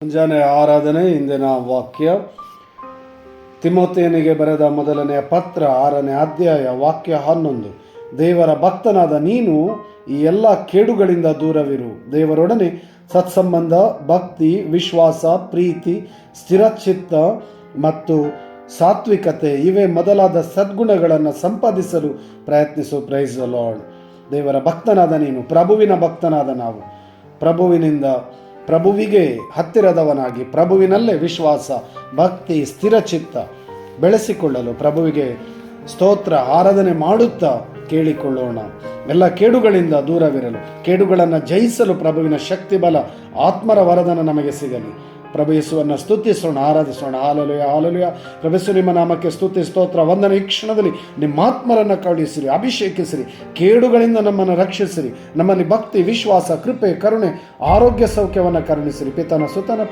ಮುಂಜಾನೆ ಆರಾಧನೆ. ಇಂದಿನ ವಾಕ್ಯ ತಿಮೋಥೆಯನಿಗೆ ಬರೆದ ಮೊದಲನೆಯ ಪತ್ರ 6ನೇ ಅಧ್ಯಾಯ ವಾಕ್ಯ 11. ದೇವರ ಭಕ್ತನಾದ ನೀನು ಈ ಎಲ್ಲ ಕೇಡುಗಳಿಂದ ದೂರವಿರು. ದೇವರೊಡನೆ ಸತ್ಸಂಬಂಧ, ಭಕ್ತಿ, ವಿಶ್ವಾಸ, ಪ್ರೀತಿ, ಸ್ಥಿರಚಿತ್ತ ಮತ್ತು ಸಾತ್ವಿಕತೆ ಇವೇ ಮೊದಲಾದ ಸದ್ಗುಣಗಳನ್ನು ಸಂಪಾದಿಸಲು ಪ್ರಯತ್ನಿಸು. Praise the lord. ದೇವರ ಭಕ್ತನಾದ ನೀನು, ಪ್ರಭುವಿನ ಭಕ್ತನಾದ ನಾವು, ಪ್ರಭುವಿಗೆ ಹತ್ತಿರದವನಾಗಿ ಪ್ರಭುವಿನಲ್ಲೇ ವಿಶ್ವಾಸ, ಭಕ್ತಿ, ಸ್ಥಿರಚಿತ್ತ ಬೆಳೆಸಿಕೊಳ್ಳಲು ಪ್ರಭುವಿಗೆ ಸ್ತೋತ್ರ ಆರಾಧನೆ ಮಾಡುತ್ತಾ ಕೇಳಿಕೊಳ್ಳೋಣ. ಎಲ್ಲ ಕೇಡುಗಳಿಂದ ದೂರವಿರಲು, ಕೇಡುಗಳನ್ನು ಜಯಿಸಲು ಪ್ರಭುವಿನ ಶಕ್ತಿ, ಬಲ, ಆತ್ಮರ ವರದಾನ ನಮಗೆ ಸಿಗಲಿ. ಪ್ರಭು ಯೇಸುವನ್ನು ಸ್ತುತಿಸೋಣ, ಆರಾಧಿಸೋಣ. Hallelujah, hallelujah. ಪ್ರಭು ಯೇಸು ನಿಮ್ಮ ನಾಮಕ್ಕೆ ಸ್ತುತಿ, ಸ್ತೋತ್ರ, ವಂದನೆ. ಈ ಕ್ಷಣದಲ್ಲಿ ನಿಮ್ಮ ಆತ್ಮರನ್ನು ಕಳುಹಿಸಿರಿ, ಅಭಿಷೇಕಿಸಿರಿ, ಕೇಡುಗಳಿಂದ ನಮ್ಮನ್ನು ರಕ್ಷಿಸಿರಿ. ನಮ್ಮಲ್ಲಿ ಭಕ್ತಿ, ವಿಶ್ವಾಸ, ಕೃಪೆ, ಕರುಣೆ, ಆರೋಗ್ಯ, ಸೌಖ್ಯವನ್ನು ಕರುಣಿಸಿರಿ. ಪಿತನ ಸುತನ